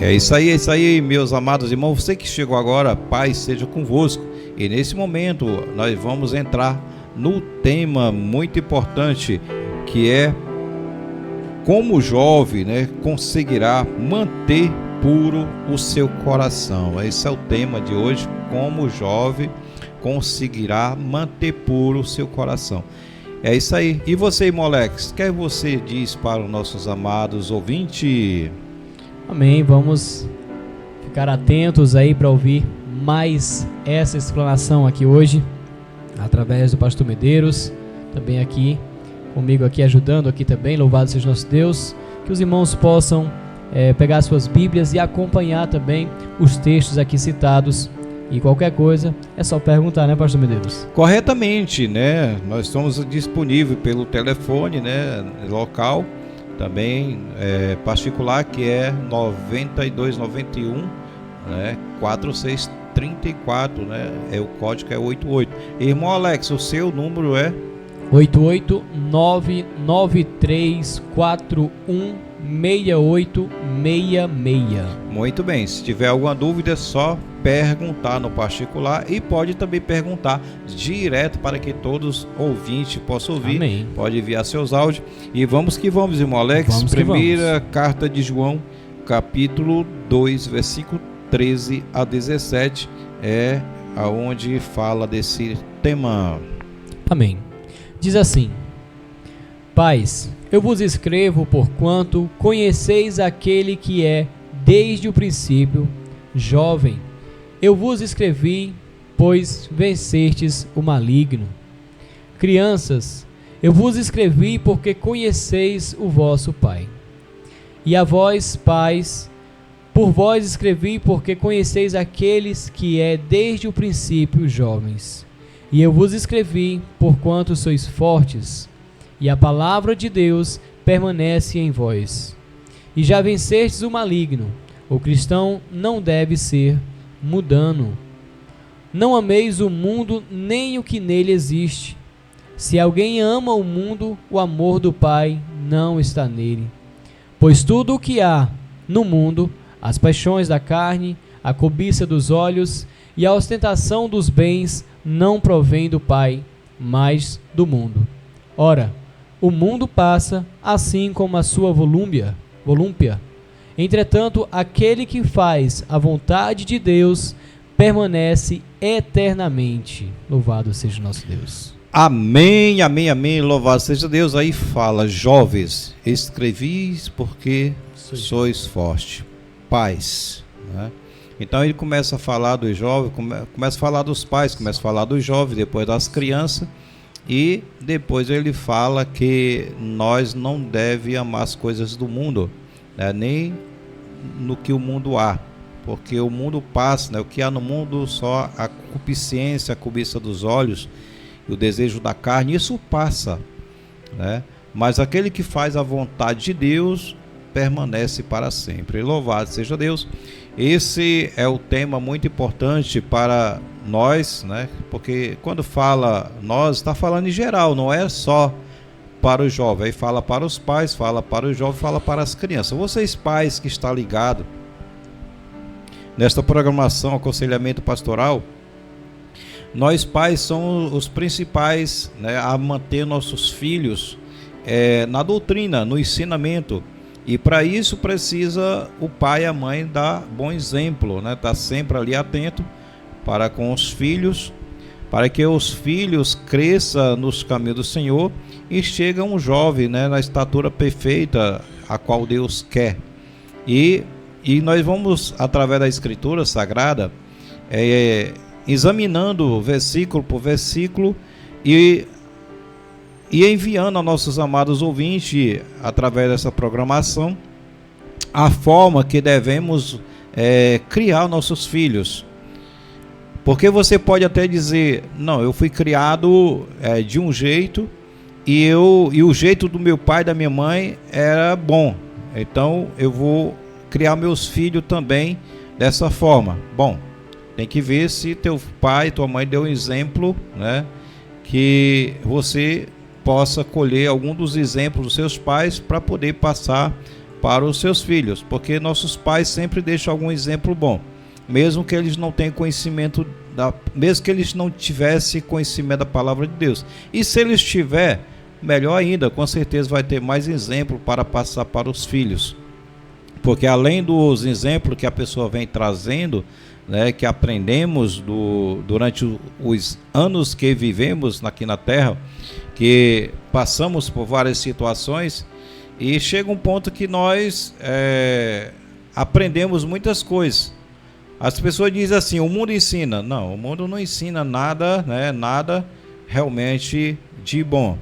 É isso aí, meus amados irmãos. Você que chegou agora, paz seja convosco. E nesse momento nós vamos entrar no tema muito importante, que é como o jovem, conseguirá manter puro o seu coração. Esse é o tema de hoje, como o jovem conseguirá manter puro o seu coração. É isso aí. E você, irmão Alex, o que você diz para os nossos amados ouvintes? Amém. Vamos ficar atentos aí para ouvir mais essa explanação aqui hoje, através do pastor Medeiros, também aqui comigo aqui ajudando aqui também. Louvado seja nosso Deus. Que os irmãos possam pegar suas Bíblias e acompanhar também os textos aqui citados. E qualquer coisa é só perguntar, né, pastor Medeiros? Corretamente, né? Nós estamos disponíveis pelo telefone, né, local, também particular, que é 9291, né, 4634, né? O código é 88. Irmão Alex, o seu número é 88993416866. Muito bem, se tiver alguma dúvida é só perguntar no particular, e pode também perguntar direto para que todos ouvintes possam ouvir. Amém. Pode enviar seus áudios. E vamos que vamos, irmão Alex. Primeira carta de João, capítulo 2, versículo 13 a 17, é aonde fala desse tema. Amém. Diz assim: Pais, eu vos escrevo porquanto conheceis aquele que é desde o princípio. Jovem, eu vos escrevi, pois vencestes o maligno. Crianças, eu vos escrevi porque conheceis o vosso Pai. E a vós, pais, por vós escrevi porque conheceis aqueles que é desde o princípio. Jovens, e eu vos escrevi porquanto sois fortes, e a palavra de Deus permanece em vós. E já vencestes o maligno. O cristão não deve ser mudando. Não ameis o mundo nem o que nele existe. Se alguém ama o mundo, o amor do Pai não está nele. Pois tudo o que há no mundo, as paixões da carne, a cobiça dos olhos e a ostentação dos bens, não provém do Pai, mas do mundo. Ora, o mundo passa, assim como a sua volúpia. Entretanto, aquele que faz a vontade de Deus permanece eternamente. Louvado seja o nosso Deus. Amém, amém, amém. Louvado seja Deus. Aí fala: jovens, escrevis porque sois fortes. Pais, né? Então ele começa a falar dos jovens, começa a falar dos pais, começa a falar dos jovens, depois das crianças, e depois ele fala que nós não devemos amar as coisas do mundo, né? Nem no que o mundo há, porque o mundo passa, né? O que há no mundo, só a concupiscência, a cobiça dos olhos e o desejo da carne, isso passa, né? Mas aquele que faz a vontade de Deus permanece para sempre. Louvado seja Deus. Esse é o tema muito importante para nós, né? Porque quando fala nós, está falando em geral, não é só para o jovem. Aí fala para os pais, fala para o jovem, fala para as crianças. Vocês pais que estão ligados nesta programação Aconselhamento Pastoral, nós pais somos os principais, né, a manter nossos filhos na doutrina, no ensinamento. E para isso precisa o pai e a mãe dar bom exemplo, né? Tá sempre ali atento para com os filhos, para que os filhos cresçam nos caminhos do Senhor e cheguem um jovem, né, na estatura perfeita a qual Deus quer. E nós vamos, através da Escritura Sagrada, examinando versículo por versículo e enviando a nossos amados ouvintes, através dessa programação, a forma que devemos criar nossos filhos. Porque você pode até dizer: não, eu fui criado de um jeito e o jeito do meu pai e da minha mãe era bom, então eu vou criar meus filhos também dessa forma. Bom, tem que ver se teu pai e tua mãe deu um exemplo, né, que você possa colher algum dos exemplos dos seus pais para poder passar para os seus filhos, porque nossos pais sempre deixam algum exemplo bom, mesmo que eles não tenham conhecimento mesmo que eles não tivessem conhecimento da palavra de Deus. E se eles tiver, melhor ainda, com certeza vai ter mais exemplo para passar para os filhos, porque além dos exemplos que a pessoa vem trazendo, né, que aprendemos durante os anos que vivemos aqui na Terra, que passamos por várias situações, e chega um ponto que nós aprendemos muitas coisas. As pessoas dizem assim, o mundo ensina. Não, o mundo não ensina nada, né, nada realmente de bom,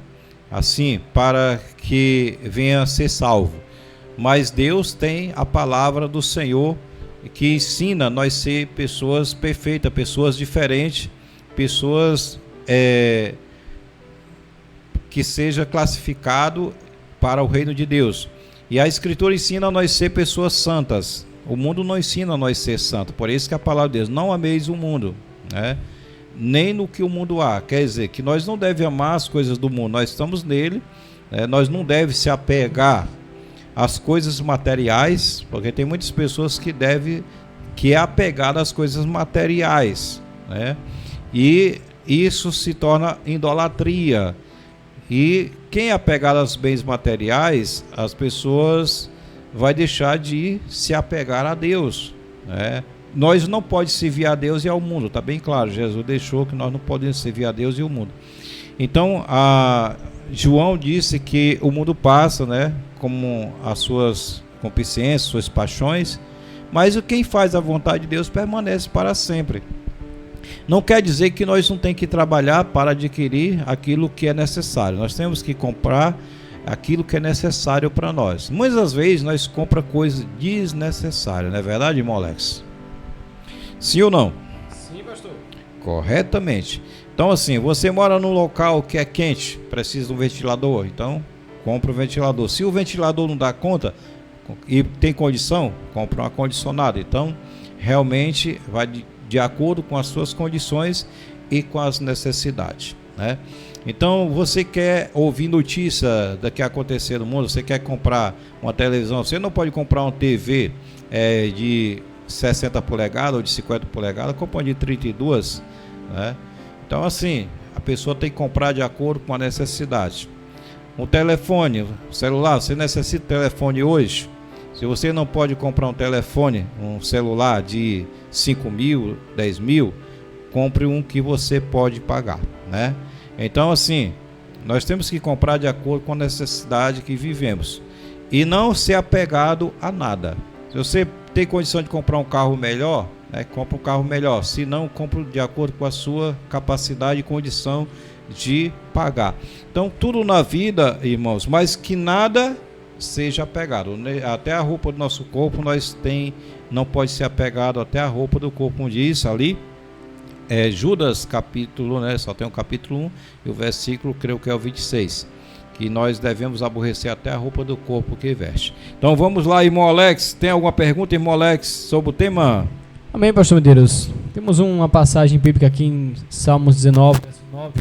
assim, para que venha a ser salvo. Mas Deus tem a palavra do Senhor que ensina nós ser pessoas perfeitas, pessoas diferentes, pessoas que seja classificado para o reino de Deus. E a Escritura ensina nós ser pessoas santas. O mundo não ensina nós ser santos. Por isso que a palavra de Deus, não ameis o mundo, né? Nem no que o mundo há. Quer dizer, que nós não devemos amar as coisas do mundo. Nós estamos nele, nós não devemos se apegar às coisas materiais, porque tem muitas pessoas que é apegado às coisas materiais, né? E isso se torna idolatria. E quem é apegado aos bens materiais, as pessoas vai deixar de se apegar a Deus, né? Nós não podemos servir a Deus e ao mundo, está bem claro. Jesus deixou que nós não podemos servir a Deus e ao mundo. Então, João disse que o mundo passa, né, como as suas concupiscências, suas paixões, mas quem faz a vontade de Deus permanece para sempre. Não quer dizer que nós não temos que trabalhar para adquirir aquilo que é necessário. Nós temos que comprar aquilo que é necessário para nós. Muitas vezes nós compramos coisas desnecessárias, não é verdade, irmão Alex? Sim ou não? Sim, pastor. Corretamente. Então, assim, você mora num local que é quente, precisa de um ventilador, então compra um ventilador. Se o ventilador não dá conta e tem condição, compra um ar-condicionado. Então, realmente vai de acordo com as suas condições e com as necessidades, né? Então, você quer ouvir notícia do que aconteceu no mundo, você quer comprar uma televisão, você não pode comprar uma TV de 60 polegadas ou de 50 polegadas, compra uma de 32, né? Então, assim, a pessoa tem que comprar de acordo com a necessidade. Um telefone, um celular, você necessita de telefone hoje? Se você não pode comprar um telefone, um celular de 5 mil, 10 mil, compre um que você pode pagar, né? Então, assim, nós temos que comprar de acordo com a necessidade que vivemos e não ser apegado a nada. Se você tem condição de comprar um carro melhor, né, compra um carro melhor. Se não, compra de acordo com a sua capacidade e condição de pagar. Então, tudo na vida, irmãos, mas que nada seja apegado. Até a roupa do nosso corpo não pode ser apegado até a roupa do corpo. Como diz ali, Judas capítulo, né, só tem o capítulo 1 e o versículo, creio que é o 26, que nós devemos aborrecer até a roupa do corpo que veste. Então vamos lá, irmão Alex, tem alguma pergunta, irmão Alex, sobre o tema? Amém, pastor Medeiros. Temos uma passagem bíblica aqui em Salmos 19, verso 9,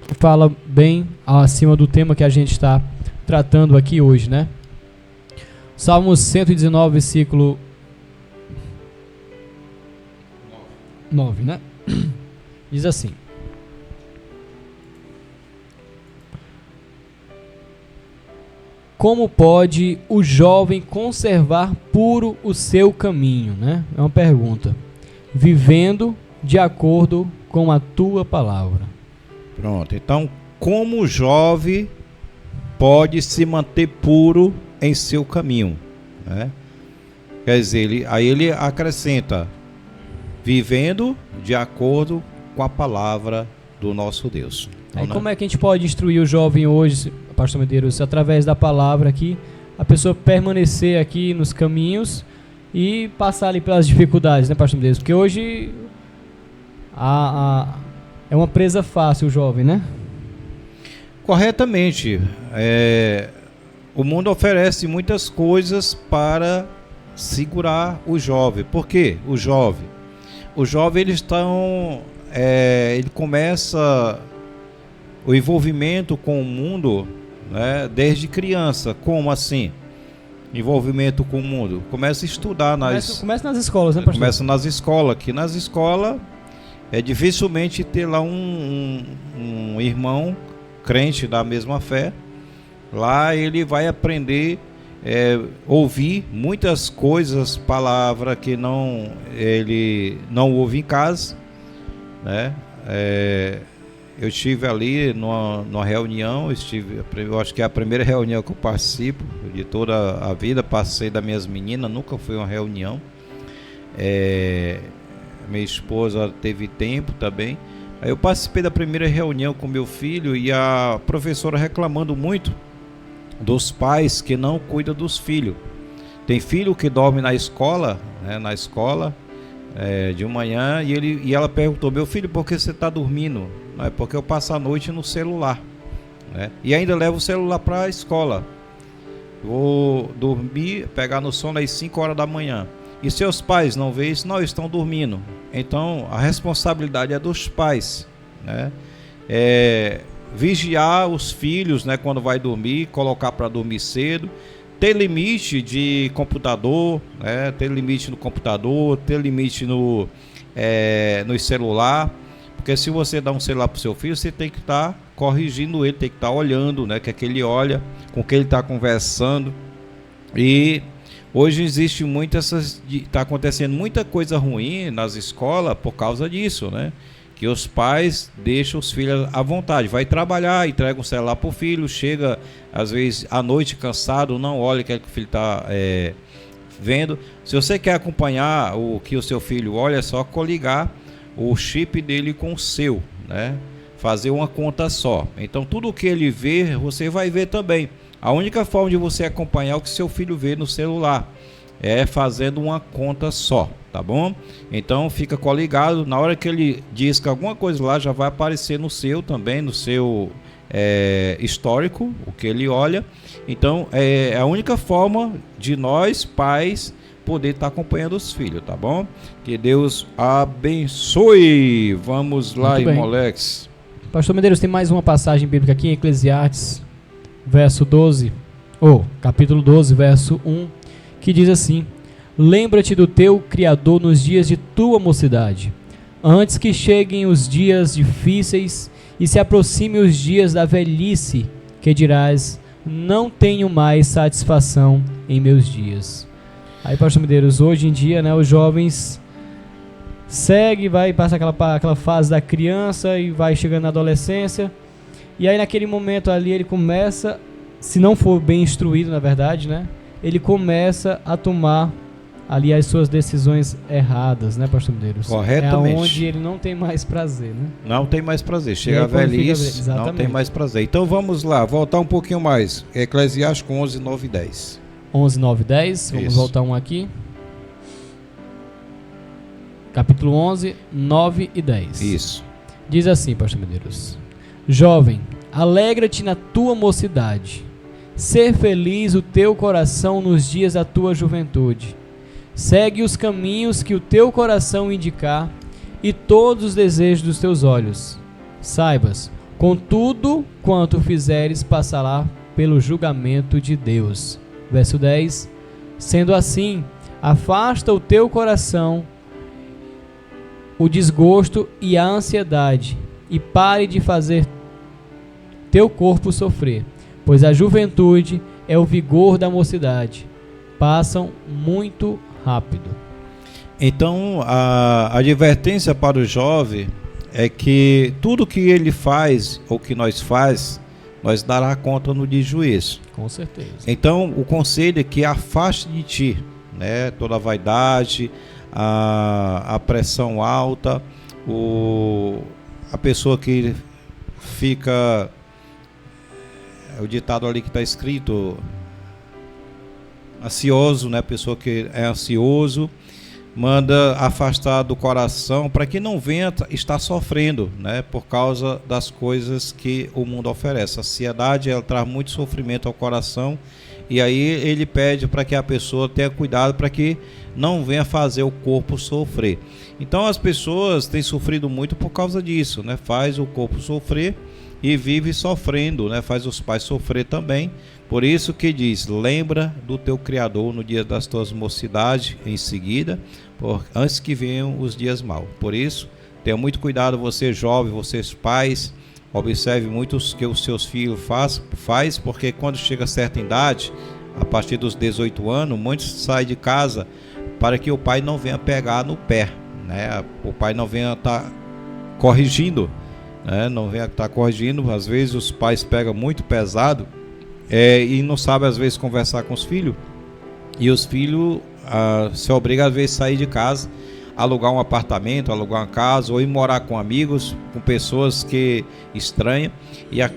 que fala bem acima do tema que a gente está tratando aqui hoje, né? Salmos 119, versículo 9, né? Diz assim: como pode o jovem conservar puro o seu caminho, né? É uma pergunta. Vivendo de acordo com a tua palavra. Pronto, então como o jovem pode se manter puro em seu caminho, né? Quer dizer, aí ele acrescenta: vivendo de acordo com a palavra do nosso Deus. Então, aí, como é que a gente pode instruir o jovem hoje, pastor Medeiros? Através da palavra aqui, a pessoa permanecer aqui nos caminhos e passar ali pelas dificuldades, né, pastor Medeiros? Porque hoje é uma presa fácil o jovem, né? Corretamente. O mundo oferece muitas coisas para segurar o jovem. Por quê? O jovem ele começa o envolvimento com o mundo, né, desde criança. Como assim? envolvimento com o mundo? Começa a estudar começa nas escolas, né, pastor? Começa nas escolas, que nas escolas é dificilmente ter lá um irmão crente da mesma fé. Lá ele vai aprender, ouvir muitas coisas, palavra que ele não ouve em casa, né? Eu estive ali numa reunião, eu acho que é a primeira reunião que eu participo de toda a vida, passei das minhas meninas, nunca foi uma reunião. Minha esposa teve tempo também. Aí eu participei da primeira reunião com meu filho e a professora reclamando muito dos pais que não cuidam dos filhos. Tem filho que dorme na escola, né, de manhã, e ela perguntou: meu filho, por que você está dormindo? Não é porque eu passo a noite no celular, né? E ainda levo o celular para a escola. Vou dormir, pegar no sono às 5 horas da manhã. E seus pais não veem isso? Não, estão dormindo. Então a responsabilidade é dos pais, né? Vigiar os filhos, né, quando vai dormir, colocar para dormir cedo, ter limite de computador, né, ter limite no computador, ter limite no celular, porque se você dá um celular para o seu filho, você tem que estar corrigindo ele, tem que estar olhando, né, que ele olha, com quem ele está conversando. E hoje existe está acontecendo muita coisa ruim nas escolas por causa disso, né? Que os pais deixam os filhos à vontade, vai trabalhar, entrega um celular para o filho, chega às vezes à noite cansado, não olha o que o filho está vendo. Se você quer acompanhar o que o seu filho olha, é só coligar o chip dele com o seu, né? Fazer uma conta só. Então tudo o que ele vê, você vai ver também. A única forma de você acompanhar o que seu filho vê no celular é fazendo uma conta só, tá bom? Então fica coligado, na hora que ele diz que alguma coisa lá, já vai aparecer no seu também, no seu histórico, o que ele olha. Então é a única forma de nós, pais, poder estar acompanhando os filhos, tá bom? Que Deus abençoe. Vamos lá, irmãolex. Pastor Medeiros, tem mais uma passagem bíblica aqui em Eclesiastes, capítulo 12, verso 1, que diz assim: lembra-te do teu Criador nos dias de tua mocidade, antes que cheguem os dias difíceis e se aproximem os dias da velhice, que dirás: não tenho mais satisfação em meus dias. Aí, pastor Medeiros, hoje em dia, né, os jovens passa aquela fase da criança e vai chegando na adolescência, e aí naquele momento ali ele começa, se não for bem instruído, na verdade, né, ele começa a tomar ali as suas decisões erradas, né, pastor Medeiros? Corretamente. É onde ele não tem mais prazer, né? Não tem mais prazer. Chega a velhice, não tem mais prazer. Então vamos lá, voltar um pouquinho mais. Eclesiastes 11, 9 e 10. 11, 9 e 10. Vamos voltar um aqui. Capítulo 11, 9 e 10. Isso. Diz assim, pastor Medeiros: jovem, alegra-te na tua mocidade. Ser feliz o teu coração nos dias da tua juventude. Segue os caminhos que o teu coração indicar e todos os desejos dos teus olhos. Saibas, com tudo quanto fizeres passará pelo julgamento de Deus. Verso 10. Sendo assim, afasta o teu coração o desgosto e a ansiedade, e pare de fazer teu corpo sofrer, pois a juventude é o vigor da mocidade. Passam muito rápido. Então, a advertência para o jovem é que tudo que ele faz, ou que nós nós dará conta no dia de juízo. Com certeza. Então, o conselho é que afaste de ti, né, toda a vaidade, a pressão alta, a pessoa que fica, o ditado ali que está escrito, ansioso, né? A pessoa que é ansioso, manda afastar do coração para que não venha estar sofrendo, né? Por causa das coisas que o mundo oferece. A ansiedade, ela traz muito sofrimento ao coração, e aí ele pede para que a pessoa tenha cuidado para que não venha fazer o corpo sofrer. Então as pessoas têm sofrido muito por causa disso, né? Faz o corpo sofrer e vive sofrendo, né? Faz os pais sofrer também. Por isso que diz, lembra do teu Criador no dia das tuas mocidades, em seguida, antes que venham os dias maus. Por isso, tenha muito cuidado, você jovem, vocês pais, observe muito o que os seus filhos faz, porque quando chega a certa idade, a partir dos 18 anos, muitos saem de casa para que o pai não venha pegar no pé, né? O pai não venha estar corrigindo, né? Não venha estar corrigindo. Às vezes os pais pegam muito pesado e não sabem às vezes conversar com os filhos, e os filhos se obrigam às vezes a sair de casa, alugar um apartamento, alugar uma casa, ou ir morar com amigos, com pessoas que estranham, e a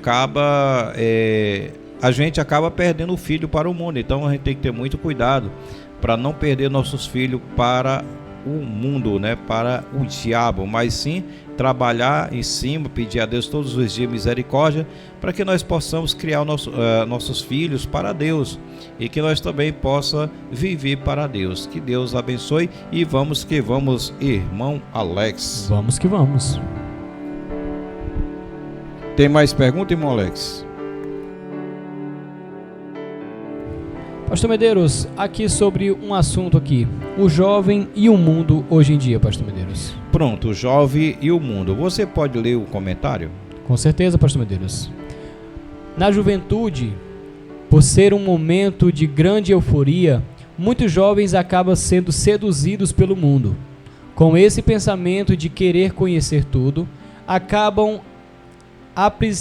gente acaba perdendo o filho para o mundo. Então a gente tem que ter muito cuidado para não perder nossos filhos para o mundo, né? Para o diabo, mas sim trabalhar em cima, pedir a Deus todos os dias misericórdia, para que nós possamos criar nossos filhos para Deus, e que nós também possa viver para Deus. Que Deus abençoe, e vamos que vamos, irmão Alex. Vamos que vamos. Tem mais pergunta, irmão Alex? Pastor Medeiros, aqui sobre um assunto aqui, o jovem e o mundo hoje em dia, Pastor Medeiros. Pronto, o jovem e o mundo. Você pode ler o comentário? Com certeza, Pastor Medeiros. Na juventude, por ser um momento de grande euforia, muitos jovens acabam sendo seduzidos pelo mundo. Com esse pensamento de querer conhecer tudo, acabam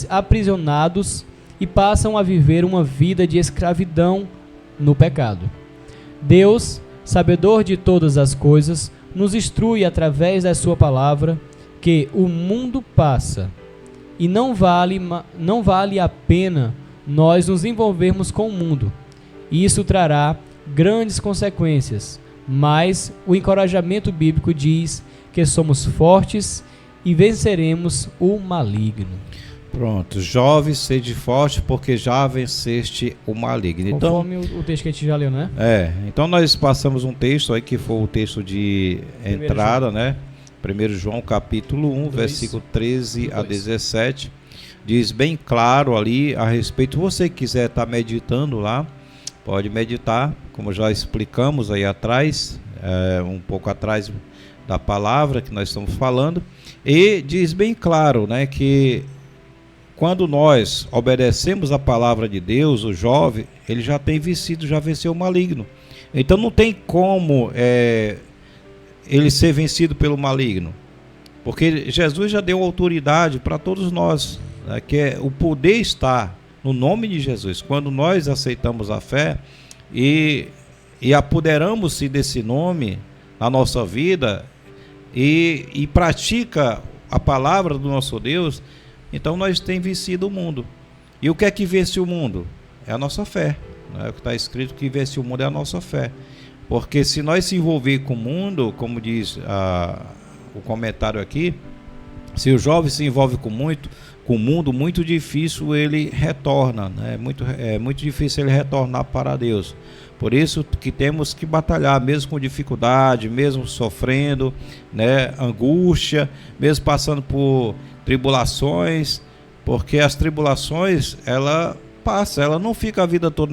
aprisionados e passam a viver uma vida de escravidão no pecado. Deus, sabedor de todas as coisas, nos instrui através da sua palavra que o mundo passa e não vale a pena nós nos envolvermos com o mundo. Isso trará grandes consequências, mas o encorajamento bíblico diz que somos fortes e venceremos o maligno. Pronto, jovem, sede forte, porque já venceste o maligno. Então, conforme o texto que a gente já leu, né? Então nós passamos um texto aí que foi o texto de entrada, né? 1 João capítulo 1, versículo 13 a 17. Diz bem claro ali a respeito. Você que quiser estar meditando lá, pode meditar, como já explicamos aí atrás, um pouco atrás da palavra que nós estamos falando. E diz bem claro, né, que quando nós obedecemos a palavra de Deus, o jovem, ele já tem vencido, já venceu o maligno. Então não tem como ele ser vencido pelo maligno, porque Jesus já deu autoridade para todos nós, né, que o poder está no nome de Jesus. Quando nós aceitamos a fé e apoderamos-se desse nome na nossa vida e pratica a palavra do nosso Deus, então nós temos vencido o mundo. E o que é que vence o mundo? É a nossa fé, né? O que está escrito que vence o mundo é a nossa fé. Porque se nós se envolver com o mundo, como diz o comentário aqui, se o jovem se envolve com o mundo, muito difícil ele retorna, né? É muito difícil ele retornar para Deus. Por isso que temos que batalhar, mesmo com dificuldade, mesmo sofrendo, né, angústia, mesmo passando por tribulações, porque as tribulações, ela passa, ela não fica a vida toda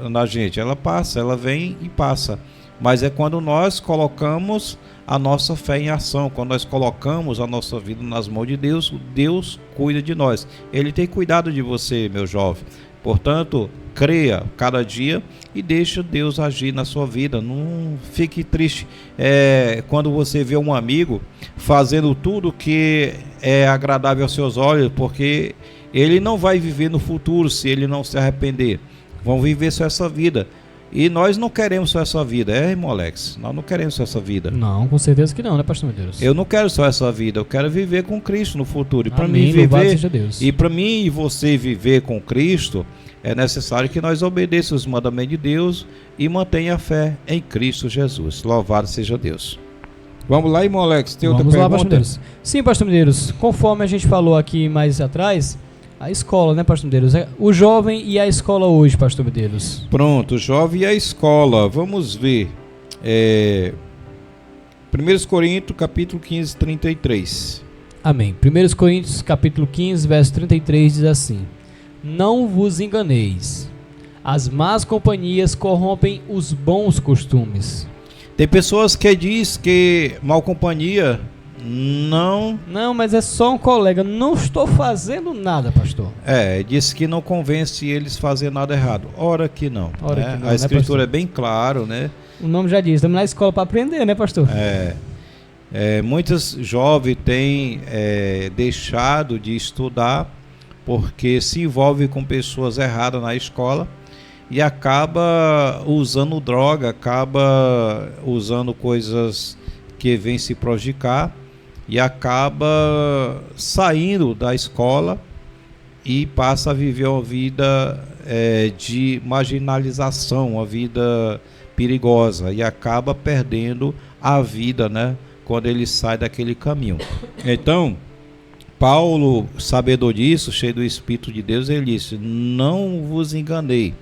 na gente, ela passa, ela vem e passa. Mas é quando nós colocamos a nossa fé em ação, quando nós colocamos a nossa vida nas mãos de Deus, Deus cuida de nós. Ele tem cuidado de você, meu jovem. Portanto, creia cada dia e deixa Deus agir na sua vida. Não fique triste quando você vê um amigo fazendo tudo que é agradável aos seus olhos, porque ele não vai viver no futuro se ele não se arrepender. Vão viver só essa vida. E nós não queremos só essa vida, irmão Alex? Nós não queremos só essa vida. Não, com certeza que não, né, pastor Medeiros? Eu não quero só essa vida, eu quero viver com Cristo no futuro. E para mim e você viver com Cristo, é necessário que nós obedeçamos os mandamentos de Deus e mantenha a fé em Cristo Jesus. Louvado seja Deus. Vamos lá, irmão Alex, tem outra pergunta? Vamos lá, pastor Medeiros. Sim, pastor Medeiros, conforme a gente falou aqui mais atrás, a escola, né, pastor Medeiros? O jovem e a escola hoje, pastor Medeiros. Pronto, o jovem e a escola. Vamos ver. 1 Coríntios, capítulo 15, 33. Amém. 1 Coríntios capítulo 15, verso 33 diz assim: Não vos enganeis, as más companhias corrompem os bons costumes. Tem pessoas que diz que mal companhia não... Não, mas é só um colega, não estou fazendo nada, pastor. Diz que não convence eles a fazer nada errado. Ora que não. Ora né? que não, A escritura né, é bem claro, né? O nome já diz, estamos na escola para aprender, né, pastor? Muitos jovens têm deixado de estudar porque se envolve com pessoas erradas na escola e acaba usando droga, acaba usando coisas que vêm se prejudicar e acaba saindo da escola e passa a viver uma vida de marginalização, uma vida perigosa, e acaba perdendo a vida, né, quando ele sai daquele caminho. Então, Paulo, sabedor disso, cheio do Espírito de Deus, ele disse: não vos enganei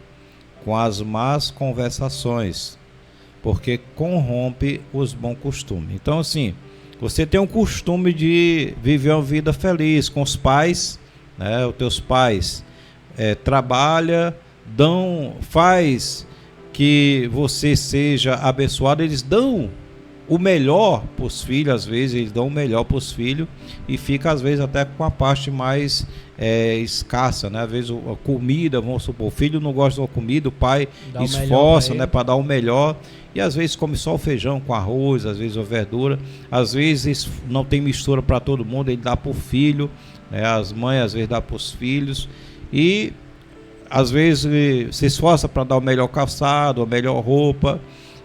com as más conversações, porque corrompe os bons costumes. Então, assim, você tem um costume de viver uma vida feliz com os pais, né? Os teus pais trabalham, faz que você seja abençoado, eles dão o melhor para os filhos, às vezes eles dão o melhor para os filhos e fica às vezes até com a parte mais escassa, né? Às vezes a comida, vamos supor, o filho não gosta de uma comida, o pai esforça, né, para dar o melhor, e às vezes come só o feijão com arroz, às vezes a verdura, às vezes não tem mistura para todo mundo, ele dá para o filho, né? As mães às vezes dá para os filhos, e às vezes se esforça para dar o melhor calçado, a melhor roupa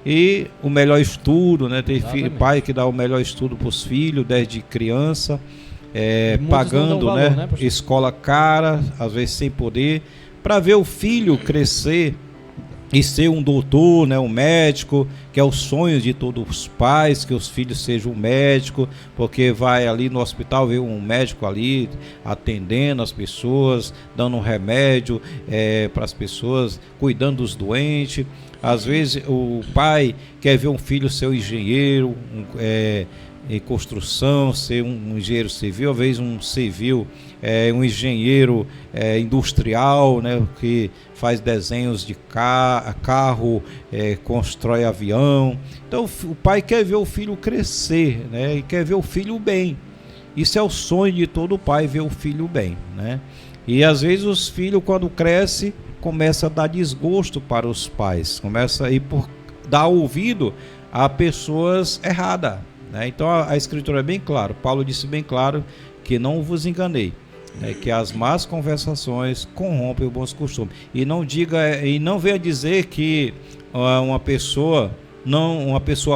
e o melhor estudo, né? Tem pai que dá o melhor estudo para os filhos desde criança, pagando valor, né? Escola cara, às vezes sem poder, para ver o filho crescer e ser um doutor, né, um médico, que é o sonho de todos os pais, que os filhos sejam um médico, porque vai ali no hospital ver um médico ali atendendo as pessoas, dando um remédio para as pessoas, cuidando dos doentes. Às vezes o pai quer ver um filho ser um engenheiro, em construção, ser um engenheiro civil, às vezes um civil, um engenheiro industrial, né, que faz desenhos de carro, constrói avião. Então o pai quer ver o filho crescer, né, e quer ver o filho bem. Isso é o sonho de todo pai, ver o filho bem, né? E às vezes os filhos, quando crescem, começam a dar desgosto para os pais, começa a ir por dar ouvido a pessoas erradas, né? Então a escritura é bem clara, Paulo disse bem claro que não vos enganei, né? Que as más conversações corrompem os bons costumes. E não venha dizer que uma pessoa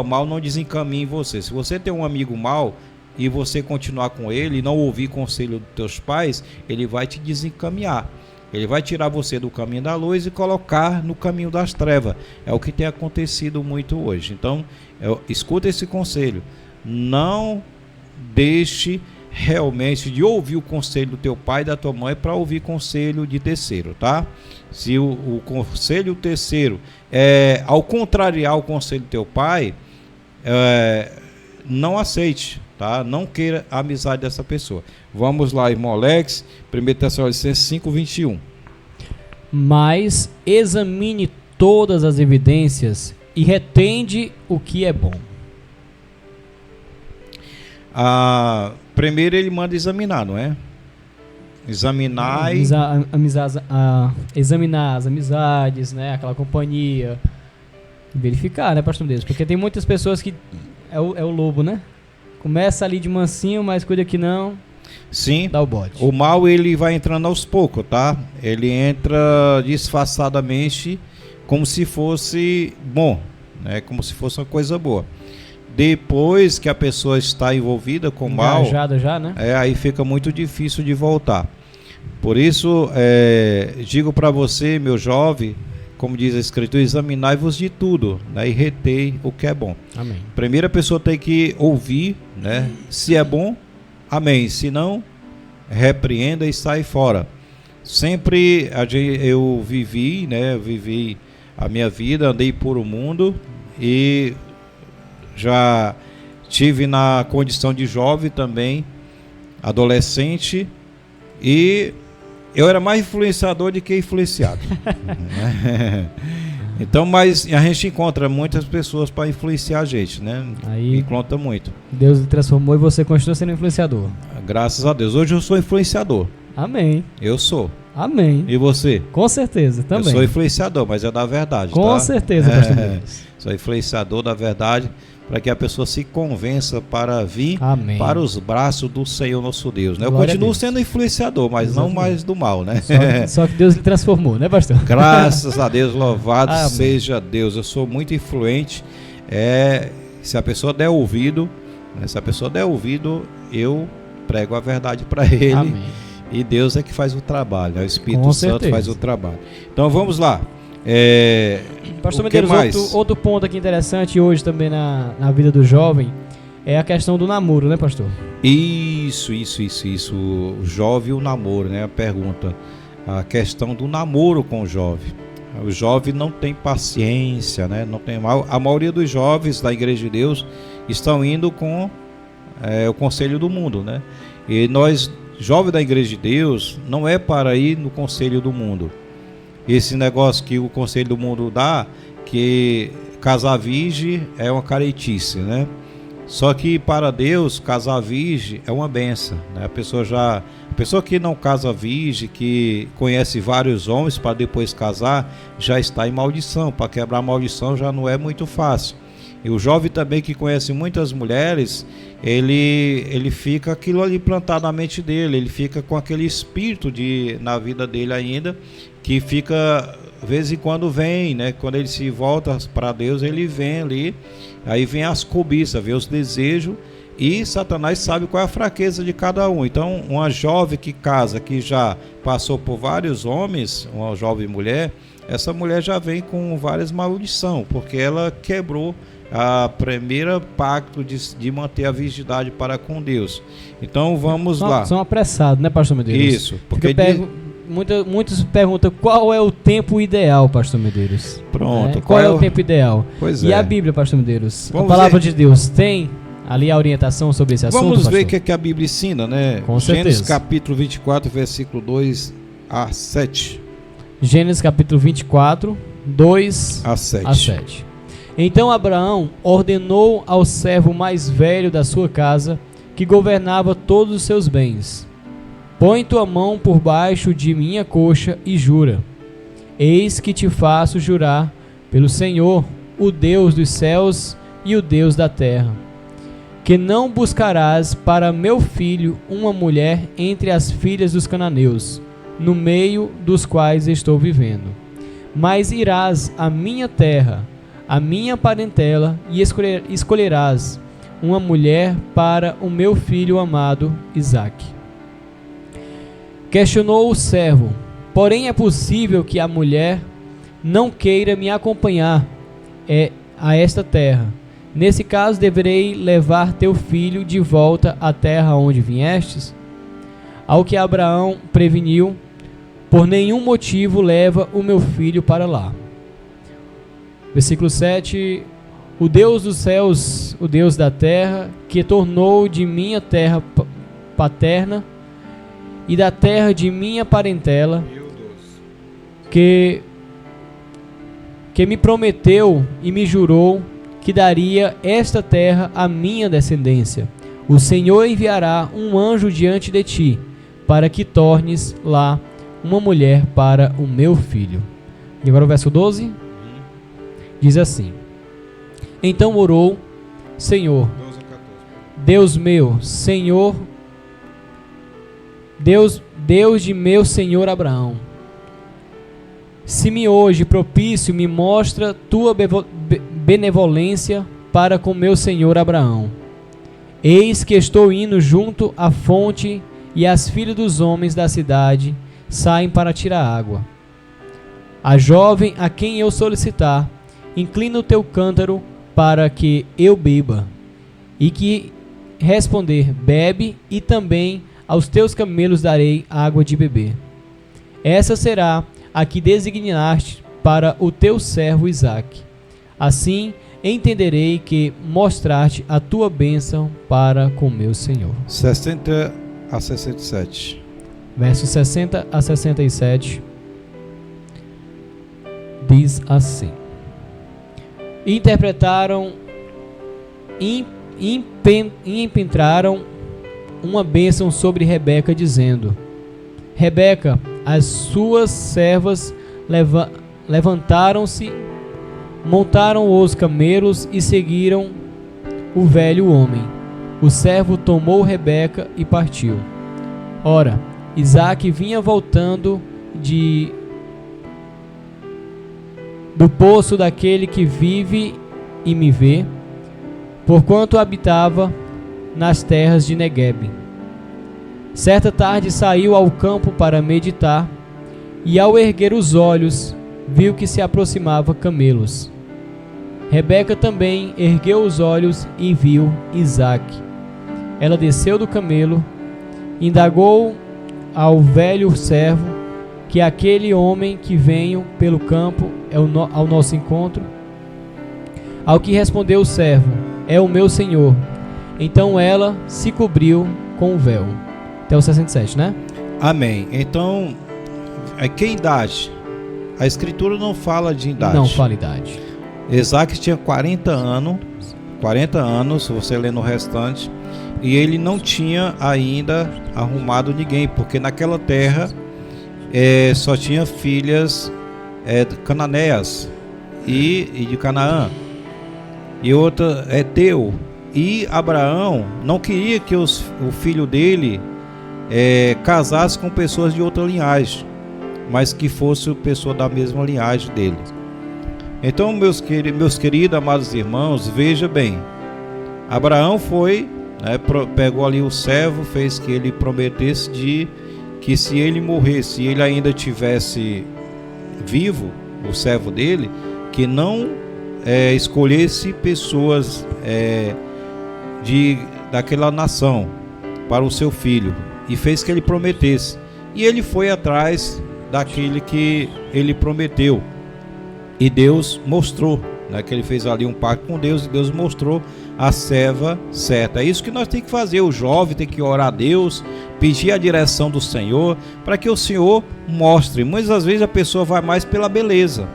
mal não desencaminha em você. Se você tem um amigo mal e você continuar com ele e não ouvir conselho dos teus pais, ele vai te desencaminhar. Ele vai tirar você do caminho da luz e colocar no caminho das trevas. É o que tem acontecido muito hoje. Então, escuta esse conselho. Não deixe realmente de ouvir o conselho do teu pai e da tua mãe para ouvir conselho de terceiro, tá? Se o conselho terceiro ao contrariar o conselho do teu pai, não aceite, tá? Não queira a amizade dessa pessoa. Vamos lá, irmão Alex, 1 Tessalonicenses 5:21. Mas examine todas as evidências e retende o que é bom. Primeiro ele manda examinar, não é? Examinar examinar as amizades, né? Aquela companhia. Verificar, né, pastor Deus? Porque tem muitas pessoas que é o lobo, né? Começa ali de mansinho, mas cuida que não. Sim. Dá o bode. O mal ele vai entrando aos poucos, tá? Ele entra disfarçadamente como se fosse bom, né? Como se fosse uma coisa boa. Depois que a pessoa está envolvida com o mal, engajada já, né? Aí fica muito difícil de voltar. Por isso, digo para você, meu jovem, como diz a escritura, examinai-vos de tudo, né, e retei o que é bom. Amém. Primeiro a pessoa tem que ouvir, né? Se é bom, amém. Se não, repreenda e sai fora. Sempre eu vivi, né? Vivi a minha vida, andei por o mundo e já tive na condição de jovem também adolescente, e eu era mais influenciador do que influenciado. Então, mas a gente encontra muitas pessoas para influenciar a gente, né? Aí, encontra muito. Deus lhe transformou e você continua sendo influenciador. Graças a Deus. Hoje eu sou influenciador. Amém. Eu sou. Amém. E você? Com certeza, também. Eu sou influenciador, mas é da verdade. Com certeza, pastor Deus. Sou influenciador da verdade, para que a pessoa se convença para vir Amém. para os braços do Senhor nosso Deus, né? Eu Glória continuo a Deus. sendo influenciador, mas Exatamente. não mais do mal, né? Só que Deus lhe transformou, né, pastor? Graças a Deus, louvado Amém. seja Deus. Eu sou muito influente. Se a pessoa der ouvido, né? Se a pessoa der ouvido, eu prego a verdade para ele. Amém. E Deus é que faz o trabalho, né? O Espírito Com Santo certeza. faz o trabalho. Então vamos lá. Pastor O que Medeiros, mais? outro ponto aqui interessante hoje também na vida do jovem é a questão do namoro, né, pastor? Isso. O jovem e o namoro, né? A pergunta. A questão do namoro com o jovem. O jovem não tem paciência, né? Não tem mal. A maioria dos jovens da Igreja de Deus estão indo com o conselho do mundo, né? E nós, jovens da Igreja de Deus, não é para ir no conselho do mundo. Esse negócio que o conselho do mundo dá, que casar virgem é uma caretice, né? Só que para Deus, casar virgem é uma benção, né? A pessoa que não casa virgem, que conhece vários homens para depois casar, já está em maldição. Para quebrar a maldição já não é muito fácil. E o jovem também que conhece muitas mulheres, ele fica aquilo ali plantado na mente dele, ele fica com aquele espírito na vida dele ainda, que fica, de vez em quando vem, né? Quando ele se volta para Deus, ele vem ali, aí vem as cobiças, vem os desejos, e Satanás sabe qual é a fraqueza de cada um. Então, uma jovem que casa, que já passou por vários homens, uma jovem mulher, essa mulher já vem com várias maldições, porque ela quebrou a primeira pacto de manter a virgindade para com Deus. Então vamos lá. São apressados, né, pastor Medeiros? Isso, porque muitos perguntam qual é o tempo ideal, pastor Medeiros. Pronto. Qual é o tempo ideal? Pois e é. a Bíblia, pastor Medeiros? Vamos a palavra ver. de Deus tem ali a orientação sobre esse assunto, Vamos pastor? ver o que a Bíblia ensina, né? Com Gênesis certeza. capítulo 24, versículo 2 a 7. Gênesis capítulo 24, 2 A 7. a 7. Então Abraão ordenou ao servo mais velho da sua casa, que governava todos os seus bens: põe tua mão por baixo de minha coxa e jura. Eis que te faço jurar pelo Senhor, o Deus dos céus e o Deus da terra, que não buscarás para meu filho uma mulher entre as filhas dos cananeus, no meio dos quais estou vivendo, mas irás à minha terra, a minha parentela, e escolherás uma mulher para o meu filho amado Isaque. Questionou o servo: porém é possível que a mulher não queira me acompanhar a esta terra. Nesse caso deverei levar teu filho de volta à terra onde viestes? Ao que Abraão preveniu: por nenhum motivo leva o meu filho para lá. Versículo 7. O Deus dos céus, o Deus da terra, que tornou de minha terra paterna e da terra de minha parentela, que me prometeu e me jurou que daria esta terra à minha descendência. O Senhor enviará um anjo diante de ti, para que tornes lá uma mulher para o meu filho. E agora o verso 12. Diz assim: então orou: Senhor, Deus meu, Senhor, Deus de meu senhor Abraão, se me hoje propício me mostra tua benevolência para com meu senhor Abraão. Eis que estou indo junto à fonte, e as filhas dos homens da cidade saem para tirar água. A jovem a quem eu solicitar, inclina o teu cântaro para que eu beba, e que responder, bebe, e também aos teus camelos darei água de beber. Essa será a que designaste para o teu servo Isaque. Assim entenderei que mostraste a tua bênção para com meu Senhor. 60 a 67. Versos 60 a 67. Diz assim: interpretaram e impetraram uma bênção sobre Rebeca, dizendo: Rebeca, as suas servas levantaram-se, montaram os camelos e seguiram o velho homem. O servo tomou Rebeca e partiu. Ora, Isaque vinha voltando do poço daquele que vive e me vê, porquanto habitava nas terras de Neguebe. Certa tarde saiu ao campo para meditar, e ao erguer os olhos, viu que se aproximava camelos. Rebeca também ergueu os olhos e viu Isaque. Ela desceu do camelo, indagou ao velho servo que aquele homem que veio pelo campo é ao nosso encontro. Ao que respondeu o servo: é o meu senhor. Então ela se cobriu com o véu. Até o 67, né? Amém. Então, que idade? A escritura não fala de idade. Não fala idade. Isaque tinha 40 anos, se você ler no restante, e ele não tinha ainda arrumado ninguém, porque naquela terra só tinha filhas cananeias e de Canaã, e outra Eteu. E Abraão não queria que o filho dele casasse com pessoas de outra linhagem, mas que fosse pessoa da mesma linhagem dele. Então, meus queridos, amados irmãos, veja bem, Abraão foi, pegou ali o servo, fez que ele prometesse que se ele morresse, se ele ainda tivesse vivo, o servo dele, que não escolhesse pessoas daquela nação para o seu filho, e fez que ele prometesse, e ele foi atrás daquele que ele prometeu, e Deus mostrou, que ele fez ali um pacto com Deus, e Deus mostrou a serva certa. É isso que nós temos que fazer. O jovem tem que orar a Deus, pedir a direção do Senhor, para que o Senhor mostre. Muitas vezes a pessoa vai mais pela beleza,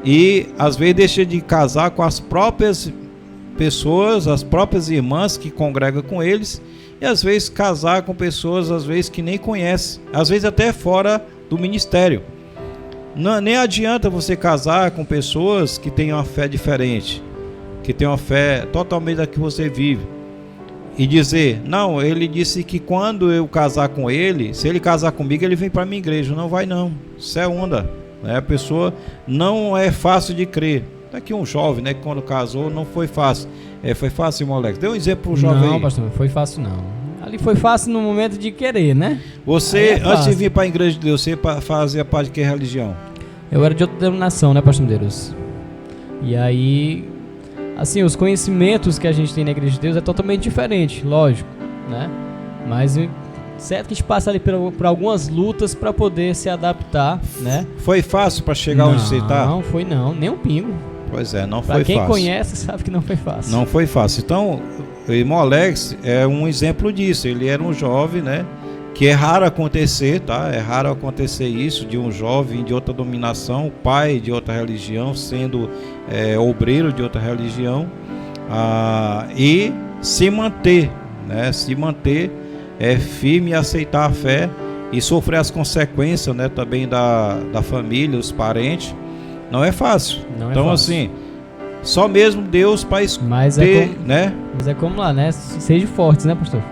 e às vezes deixa de casar com as próprias pessoas, as próprias irmãs que congregam com eles, e às vezes casar com pessoas às vezes que nem conhece, às vezes até fora do ministério. Não, nem adianta você casar com pessoas que têm uma fé diferente, que têm uma fé totalmente da que você vive, e dizer: não, ele disse que quando eu casar com ele, se ele casar comigo, ele vem para a minha igreja. Não vai não, isso é onda, A pessoa não é fácil de crer. Daqui um jovem, que quando casou não foi fácil. Foi fácil, irmão Alex? Dê um exemplo pro jovem. Não, pastor, não foi fácil não. Ali foi fácil no momento de querer, né? Você, antes de vir para a igreja de Deus, você fazia parte de que religião? Eu era de outra denominação, pastor Medeiros? E aí, assim, os conhecimentos que a gente tem na igreja de Deus é totalmente diferente, lógico, Mas certo que a gente passa ali por algumas lutas para poder se adaptar, Foi fácil para chegar onde você está? Não, foi não, nem um pingo. Pois é, não foi fácil. Para quem conhece sabe que não foi fácil. Não foi fácil. Então, o irmão Alex é um exemplo disso. Ele era um jovem, que é raro acontecer, É raro acontecer isso, de um jovem de outra dominação, pai de outra religião, sendo obreiro de outra religião, e se manter, firme e aceitar a fé e sofrer as consequências, também da família, os parentes. Não é fácil. Então, assim, só mesmo Deus para escolher, Mas é como lá, Seja fortes, pastor?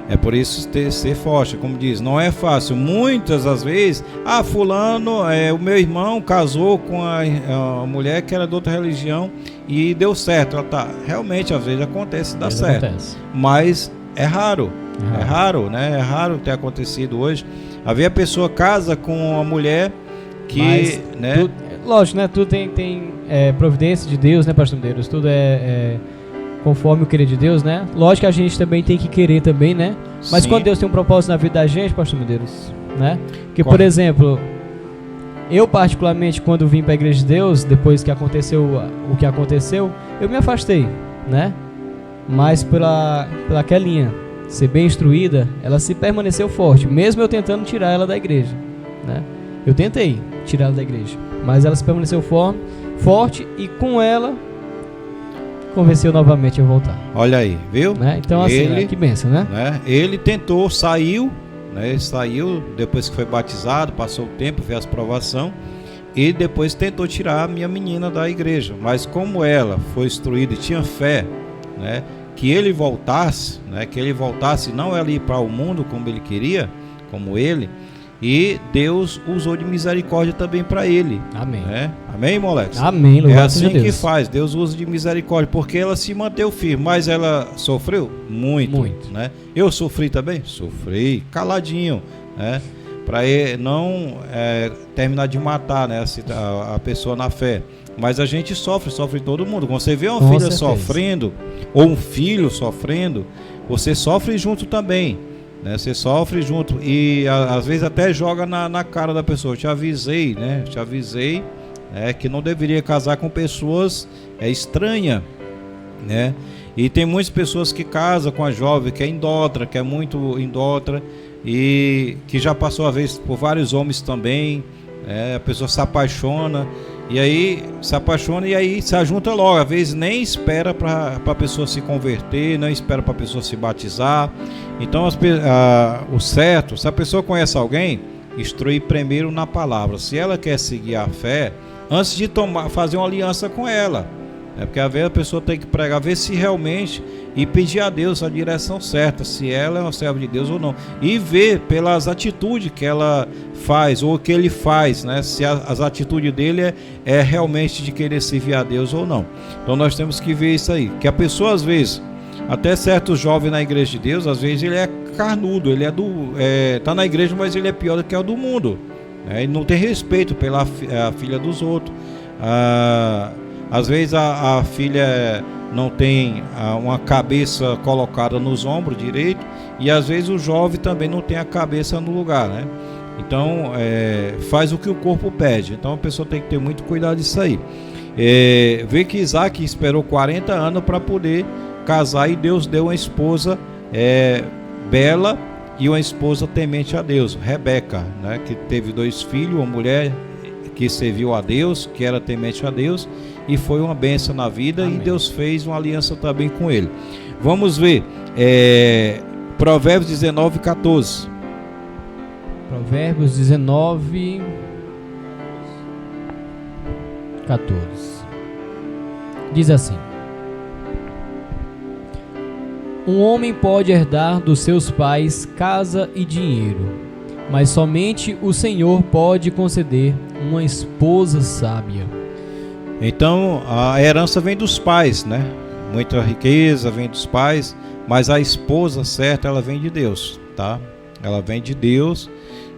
É por isso ser forte, como diz, não é fácil. Muitas das vezes, fulano, o meu irmão casou com a mulher que era de outra religião e deu certo. Realmente, às vezes acontece, dá certo. Mas é raro. É raro ter acontecido hoje. Havia pessoa casa com uma mulher que, lógico, tudo tem providência de Deus, pastor Medeiros? Tudo é conforme o querer de Deus, Lógico que a gente também tem que querer também, Mas Sim. Quando Deus tem um propósito na vida da gente, pastor Medeiros, Que, por exemplo, eu particularmente, quando vim para a igreja de Deus, depois que aconteceu o que aconteceu, eu me afastei, Mas pela aquela linha, ser bem instruída, ela se permaneceu forte, mesmo eu tentando tirar ela da igreja, né? Eu tentei tirar ela da igreja, mas ela se permaneceu forte e com ela convenceu novamente a voltar. Olha aí, viu? Né? Então assim, que bênção, né? Ele tentou, saiu, né? Saiu depois que foi batizado, passou o tempo, fez as provação e depois tentou tirar a minha menina da igreja, mas como ela foi instruída e tinha fé, né? Que ele voltasse, né? Que ele voltasse, não ela ir para o mundo como ele queria, como ele. E Deus usou de misericórdia também para ele. Amém. Né? Amém, moleque? Amém. É assim que faz. Deus usa de misericórdia, porque ela se manteve firme. Mas ela sofreu muito. Né? Eu sofri também? Sofri, caladinho, né? Para não terminar de matar, né? a pessoa na fé. Mas a gente sofre todo mundo. Quando você vê uma filha sofrendo, ou um filho sofrendo, você sofre junto também. Né, você sofre junto e às vezes até joga na cara da pessoa. Eu te avisei, né? Que não deveria casar com pessoas estranhas, né? E tem muitas pessoas que casam com a jovem que é indótra, que é muito indótra e que já passou a vez por vários homens também. A pessoa se apaixona e aí se ajunta logo, às vezes nem espera para a pessoa se converter, não espera para a pessoa se batizar. Então o certo, se a pessoa conhece alguém, instruir primeiro na palavra. Se ela quer seguir a fé, antes de fazer uma aliança com ela, porque às vezes a pessoa tem que pregar, ver se realmente e pedir a Deus a direção certa, se ela é uma serva de Deus ou não, e ver pelas atitudes que ela faz ou que ele faz, né? Se as atitudes dele é realmente de querer servir a Deus ou não. Então nós temos que ver isso aí, que a pessoa às vezes, até certos jovens na igreja de Deus, às vezes ele é carnudo, ele tá na igreja, mas ele é pior do que o do mundo, né? Ele não tem respeito pela filha dos outros. Às vezes a filha não tem uma cabeça colocada nos ombros direito, e às vezes o jovem também não tem a cabeça no lugar, né? Então faz o que o corpo pede. Então a pessoa tem que ter muito cuidado disso aí. Vê que Isaac esperou 40 anos para poder casar, e Deus deu uma esposa bela e uma esposa temente a Deus, Rebeca, né? Que teve 2 filhos, uma mulher que serviu a Deus, que era temente a Deus, e foi uma bênção na vida. Amém. E Deus fez uma aliança também com ele. Vamos ver Provérbios 19, 14. Provérbios 19, 14. Diz assim: um homem pode herdar dos seus pais casa e dinheiro, mas somente o Senhor pode conceder uma esposa sábia. Então a herança vem dos pais, né? Muita riqueza vem dos pais, mas a esposa certa, ela vem de Deus, tá? Ela vem de Deus.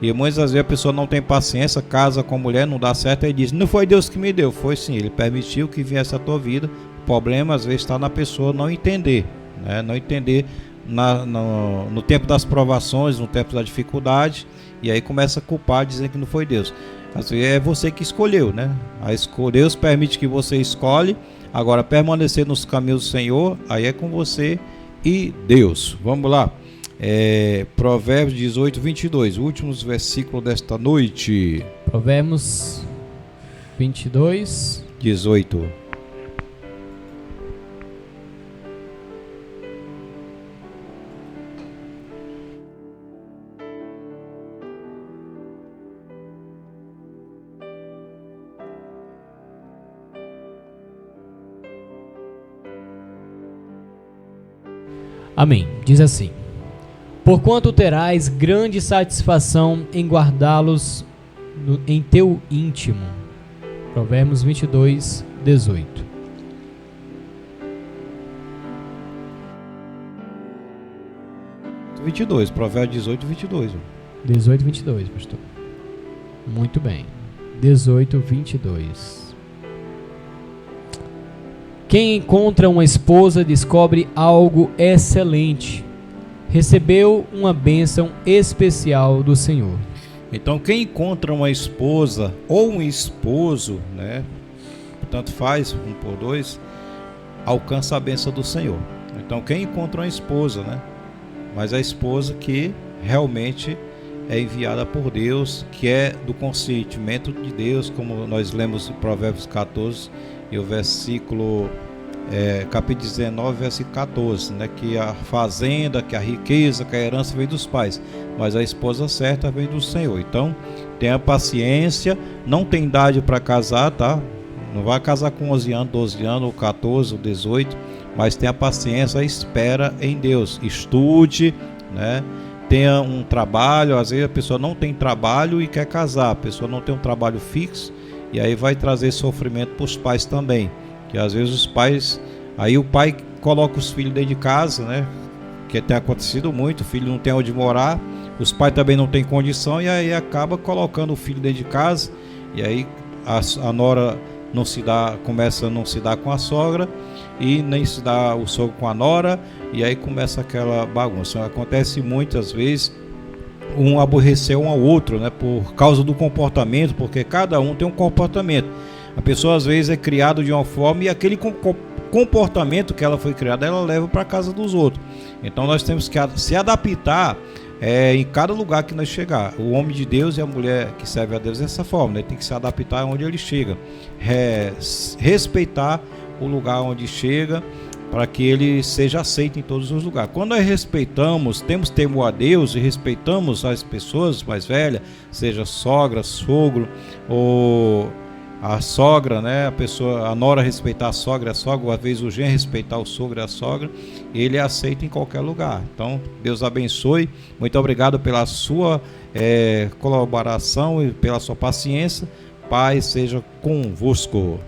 E muitas vezes a pessoa não tem paciência, casa com a mulher, não dá certo, e diz: não foi Deus que me deu. Foi sim, Ele permitiu que viesse a tua vida. O problema às vezes está na pessoa não entender, né? Não entender no tempo das provações, no tempo da dificuldade, e aí começa a culpar, dizendo que não foi Deus. Às vezes é você que escolheu, né? Deus permite que você escolhe. Agora, permanecer nos caminhos do Senhor, aí é com você e Deus. Vamos lá. Provérbios 18, 22, últimos versículos desta noite. Provérbios 22, 18. Amém. Diz assim: porquanto terás grande satisfação em guardá-los em teu íntimo. Provérbios 22, 18. Provérbios 18, 22. 18, 22, pastor. Muito bem. 18, 22. Quem encontra uma esposa descobre algo excelente. Recebeu uma bênção especial do Senhor. Então, quem encontra uma esposa ou um esposo, né? Tanto faz, 1 por 2, alcança a bênção do Senhor. Então, quem encontra uma esposa, né? mas a esposa que realmente é enviada por Deus, que é do consentimento de Deus, como nós lemos em Provérbios 14 e o versículo capítulo 19, versículo 14, né? Que a fazenda, que a riqueza, que a herança vem dos pais, mas a esposa certa vem do Senhor. Então tenha paciência, não tem idade para casar, tá? Não vai casar com 11 anos, 12 anos, ou 14, ou 18, mas tenha paciência, espera em Deus, estude, né? Tenha um trabalho. Às vezes a pessoa não tem trabalho e quer casar, a pessoa não tem um trabalho fixo, e aí vai trazer sofrimento para os pais também, que às vezes os pais, aí o pai coloca os filhos dentro de casa, né? Que tem acontecido muito, o filho não tem onde morar, os pais também não têm condição, e aí acaba colocando o filho dentro de casa, e aí a nora começa a não se dar com a sogra, e nem se dá o sogro com a nora, e aí começa aquela bagunça. Acontece muitas vezes um aborrecer um ao outro, né, por causa do comportamento, porque cada um tem um comportamento. A pessoa às vezes é criada de uma forma, e aquele comportamento que ela foi criada, ela leva para a casa dos outros. Então nós temos que se adaptar em cada lugar que nós chegar. O homem de Deus e a mulher que serve a Deus dessa forma, né? Tem que se adaptar onde ele chega, respeitar o lugar onde chega, para que ele seja aceito em todos os lugares. Quando nós respeitamos, temos temor a Deus e respeitamos as pessoas mais velhas, seja sogra, sogro, ou a sogra, né? A nora respeitar a sogra, ou às vezes o genro respeitar o sogro e a sogra, ele é aceito em qualquer lugar. Então, Deus abençoe. Muito obrigado pela sua colaboração e pela sua paciência. Paz seja convosco.